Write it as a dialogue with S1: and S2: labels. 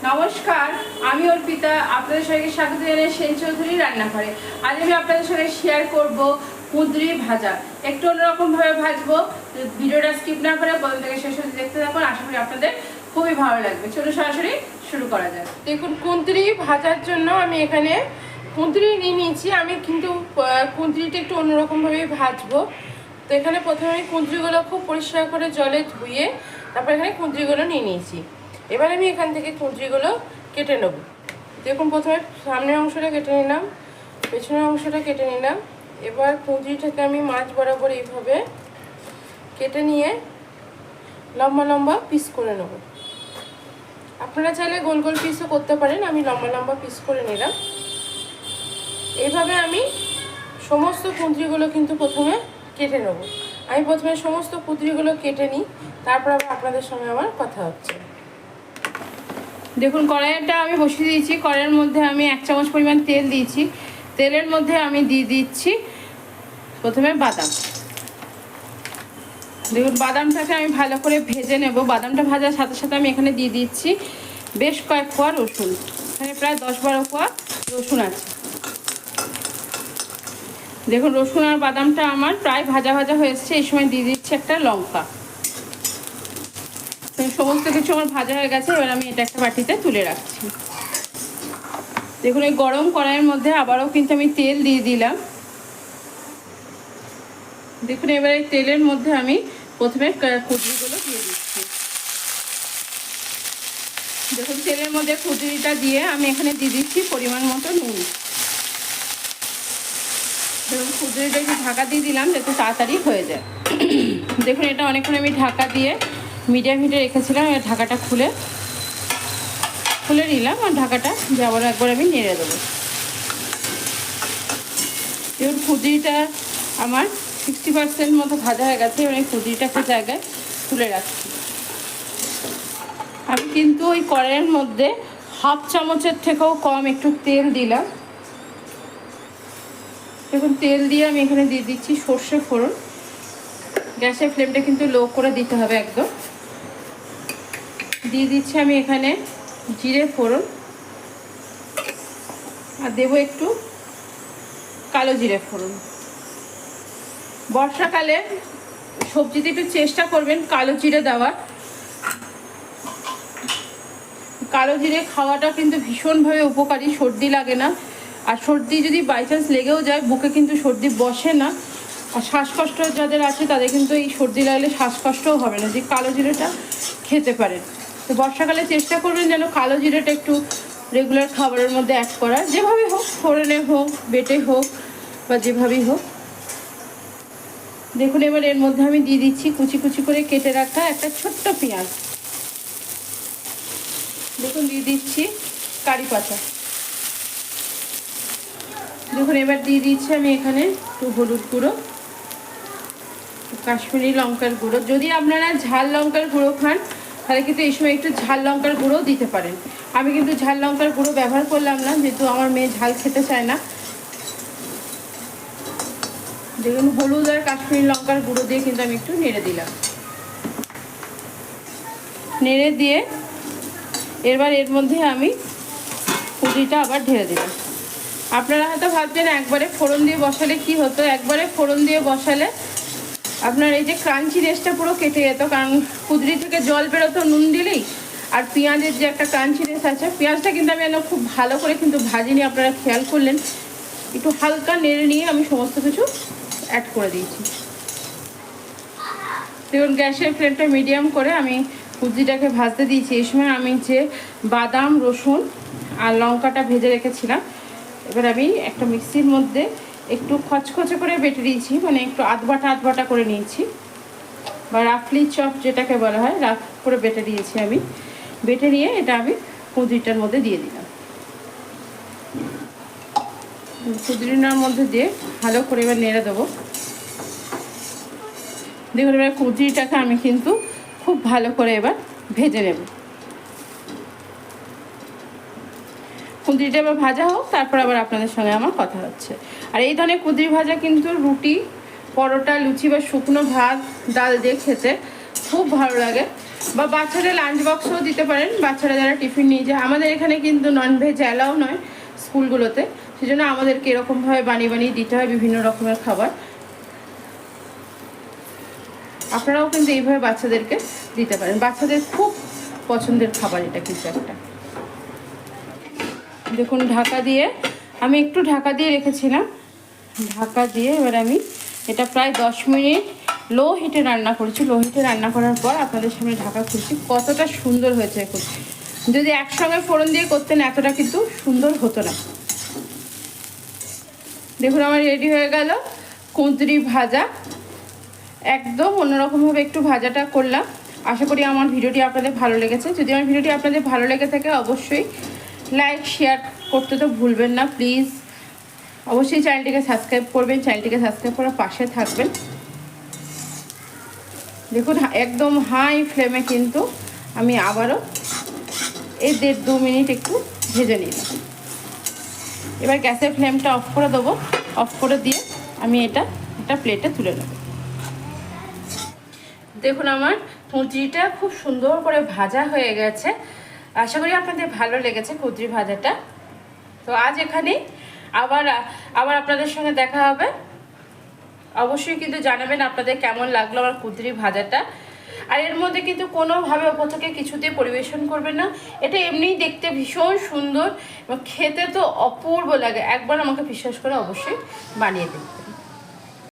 S1: নমস্কার, আমি অর্পিতা। আপনাদের সঙ্গে স্বাগত জানাই সেন চৌধুরী রান্নাঘরে। আজ আমি আপনাদের সঙ্গে শেয়ার করব কুঁদরি ভাজা। একটু অন্যরকমভাবে ভাজবো। ভিডিওটা স্কিপ না করে প্রথম থেকে শেষ পর্যন্ত দেখতে থাকুন। আশা করি আপনাদের খুবই ভালো লাগবে। চলো সরাসরি শুরু করা যাক। দেখুন, কুঁদরি ভাজার জন্য আমি এখানে কুঁদরি নিয়ে নিয়েছি। আমি কিন্তু কুঁদরিটা একটু অন্যরকমভাবে ভাজবো। তো এখানে প্রথমে আমি কুঁদরিগুলো খুব পরিষ্কার করে জলে ধুয়ে তারপর এখানে কুঁদরিগুলো নিয়ে নিয়েছি। এবার আমি এখান থেকে কুঁদরিগুলো কেটে নেব। দেখুন, প্রথমে সামনের অংশটা কেটে নিলাম, পেছনের অংশটা কেটে নিলাম। এবার কুঁদরিটাকে আমি মাছ বরাবর এইভাবে কেটে নিয়ে লম্বা লম্বা পিস করে নেব। আপনারা চাইলে গোল গোল পিসও করতে পারেন, আমি লম্বা লম্বা পিস করে নিলাম। এইভাবে আমি সমস্ত কুঁদরিগুলো কিন্তু প্রথমে কেটে নেব। আমি প্রথমে সমস্ত কুঁদরিগুলো কেটে নিই, তারপর আবার আপনাদের সঙ্গে আমার কথা হচ্ছে। দেখুন, কড়াইটা আমি বসিয়ে দিয়েছি। কড়াইয়ের মধ্যে আমি 1 চামচ পরিমাণ তেল দিয়েছি। তেলের মধ্যে আমি দিয়ে দিচ্ছি প্রথমে বাদাম। দেখুন, বাদামটাকে আমি ভালো করে ভেজে নেব। বাদামটা ভাজার সাথে সাথে আমি এখানে দিয়ে দিচ্ছি বেশ কয়েক কোয়া রসুন। এখানে প্রায় 10-12 কোয়া রসুন আছে। দেখুন, রসুন আর বাদামটা আমার প্রায় ভাজা ভাজা হয়ে এসছে। এই সময় দিয়ে দিচ্ছি একটা লঙ্কা। সমস্ত কিছু আমার ভাজা হয়ে গেছে। এবার আমি এটা একটা বাটিতে তুলে রাখছি। দেখুন, এই গরম কড়াইয়ের মধ্যে আবারও কিন্তু আমি তেল দিয়ে দিলাম। দেখুন, এবার এই তেলের মধ্যে আমি প্রথমে কুঁদরিগুলো দিয়ে দিচ্ছি। দেখুন, তেলের মধ্যে কুঁদরিটা দিয়ে আমি এখানে দিয়ে দিচ্ছি পরিমাণ মতো নুন। দেখুন, কুঁদরিটা একটু ঢাকা দিয়ে দিলাম যাতে তাড়াতাড়ি হয়ে যায়। দেখুন, এটা অনেকক্ষণ আমি ঢাকা দিয়ে মিডিয়াম হিটে রেখেছিলাম। এবার ঢাকাটা খুলে নিলাম আর ঢাকাটা দিয়ে আবার একবার আমি নেড়ে দেবো। দেখুন, কুঁদরিটা আমার 60% মতো ভাজা হয়ে গেছে। এবার এই কুঁদরিটা একটা জায়গায় তুলে রাখছি। আমি কিন্তু ওই কড়াইয়ের মধ্যে 1/2 চামচের থেকেও কম একটু তেল দিলাম। দেখুন, তেল দিয়ে আমি এখানে দিয়ে দিচ্ছি সর্ষে ফোড়ন। গ্যাসের ফ্লেমটা কিন্তু লো করে দিতে হবে একদম। দিয়ে দিচ্ছি আমি এখানে জিরে ফোড়ন আর দেবো একটু কালো জিরে ফোড়ন। বর্ষাকালে সবজিতে একটু চেষ্টা করবেন কালো জিরে দেওয়ার। কালো জিরে খাওয়াটা কিন্তু ভীষণভাবে উপকারী, সর্দি লাগে না। আর সর্দি যদি বাই চান্স লেগেও যায়, বুকে কিন্তু সর্দি বসে না। আর শ্বাসকষ্ট যাদের আছে তাদের কিন্তু এই সর্দি লাগলে শ্বাসকষ্টও হবে না, যে কালো জিরেটা খেতে পারেন। তো বর্ষাকালে চেষ্টা করবেন যেন কালো জিরেটা একটু রেগুলার খাবারের মধ্যে অ্যাড করার, যেভাবে হোক, ফোড়নে হোক, বেটে হোক বা যেভাবেই হোক। দেখুন, এবার এর মধ্যে আমি দিয়ে দিচ্ছি কুচি কুচি করে কেটে রাখা একটা ছোট্ট পেঁয়াজ। দেখুন, দিয়ে দিচ্ছি কারি পাতা। দেখুন, এবার দিয়ে দিচ্ছি আমি এখানে একটু হলুদ গুঁড়ো, কাশ্মীরি লঙ্কার গুঁড়ো। যদি আপনারা ঝাল লঙ্কার গুঁড়ো খান তাহলে কিন্তু এই সময় একটু ঝাল লঙ্কার গুঁড়োও দিতে পারেন। আমি কিন্তু ঝাল লঙ্কার গুঁড়ো ব্যবহার করলাম না, যেহেতু আমার মেয়ে ঝাল খেতে চায় না। দেখুন, হলুদ আর কাশ্মীরি লঙ্কার গুঁড়ো দিয়ে কিন্তু আমি একটু নেড়ে দিলাম। নেড়ে দিয়ে এবার এর মধ্যে আমি কুঁদরিটা আবার ঢেলে দিলাম। আপনারা হয়তো ভাবছেন একবারে ফোড়ন দিয়ে বসালে কি হতো। একবারে ফোড়ন দিয়ে বসালে আপনার এই যে ক্রাঞ্চি রেসটা পুরো কেটে যেত, কারণ কুঁদরি থেকে জল বেরোতো নুন দিলেই। আর পেঁয়াজের যে একটা ক্রাঞ্চি রেস আছে, পেঁয়াজটা কিন্তু আমি খুব ভালো করে কিন্তু ভাজিনি, আপনারা খেয়াল করলেন। একটু হালকা নেড়ে নিয়ে আমি সমস্ত কিছু অ্যাড করে দিয়েছি। দেখুন, গ্যাসের ফ্লেমটা মিডিয়াম করে আমি কুঁদরিটাকে ভাজতে দিয়েছি। এই সময় আমি যে বাদাম, রসুন আর লঙ্কাটা ভেজে রেখেছিলাম, এবার আমি একটা মিক্সির মধ্যে একটু খচখচে করে বেটে দিয়েছি, মানে একটু আধবাটা করে নিয়েছি, বা রাফলি চপ যেটাকে বলা হয়, রাফ করে বেটে দিয়েছি আমি। বেটে নিয়ে এটা আমি কুঁদরিটার মধ্যে দিয়ে দিলাম। কুঁদরিটার মধ্যে দিয়ে ভালো করে এবার নেড়ে দেবো। দেখুন, এবার কুঁদরিটাকে আমি কিন্তু খুব ভালো করে এবার ভেজে নেব। কুঁদরিটা এবার ভাজা হোক, তারপর আবার আপনাদের সঙ্গে আমার কথা হচ্ছে। আর এই ধরনের কুঁদরি ভাজা কিন্তু রুটি, পরোটা, লুচি বা শুকনো ভাত, ডাল দিয়ে খেতে খুব ভালো লাগে। বা বাচ্চাদের লাঞ্চ বক্সও দিতে পারেন, বাচ্চারা যারা টিফিন নিয়ে যায়। আমাদের এখানে কিন্তু ননভেজ অ্যালাউ নয় স্কুলগুলোতে, সেজন্য আমাদেরকে এরকমভাবে বানিয়ে বানিয়ে দিতে হয় বিভিন্ন রকমের খাবার। আপনারাও কিন্তু এইভাবে বাচ্চাদেরকে দিতে পারেন, বাচ্চাদের খুব পছন্দের খাবার এটা কিছু একটা। দেখুন ঢাকা দিয়ে, আমি একটু ঢাকা দিয়ে রেখেছিলাম, ঢাকা দিয়ে এবার আমি এটা প্রায় 10 মিনিট লো হিটে রান্না করেছি। লো হিটে রান্না করার পর আপনাদের সামনে ঢাকা খুলছি। কতটা সুন্দর হয়েছে এখন, যদি একসঙ্গে ফোড়ন দিয়ে করতেন এতটা কিন্তু সুন্দর হতো না। দেখুন আমার রেডি হয়ে গেল কুঁদরি ভাজা। একদম অন্যরকমভাবে একটু ভাজাটা করলাম। আশা করি আমার ভিডিওটি আপনাদের ভালো লেগেছে। যদি আমার ভিডিওটি আপনাদের ভালো লেগে থাকে অবশ্যই লাইক শেয়ার করতে তো ভুলবেন না প্লিজ। অবশ্যই চ্যানেলটিকে সাবস্ক্রাইব করবেন, চ্যানেলটিকে সাবস্ক্রাইব করার পাশে থাকবেন। দেখুন একদম হাই ফ্লেমে কিন্তু আমি আবারও এই 1.5-2 মিনিট একটু ভেজে নিলাম। এবার গ্যাসের ফ্লেমটা অফ করে দেবো। অফ করে দিয়ে আমি এটা একটা প্লেটে তুলে নেব। দেখুন আমার কুঁদরিটা খুব সুন্দর করে ভাজা হয়ে গেছে। আশা করি আপনাদের ভালো লেগেছে কুঁদরি ভাজাটা। তো আজ এখানেই, আবার আপনাদের সঙ্গে দেখা হবে। অবশ্যই কিন্তু জানাবেন আপনাদের কেমন লাগলো আমার কুঁদরি ভাজাটা। আর এর মধ্যে কিন্তু কোনোভাবে ওপর থেকে কিছুতে পরিবেশন করবেন না। এটা এমনিই দেখতে ভীষণ সুন্দর এবং খেতে তো অপূর্ব লাগে। একবার আমাকে বিশ্বাস করে অবশ্যই বানিয়ে দেবেন।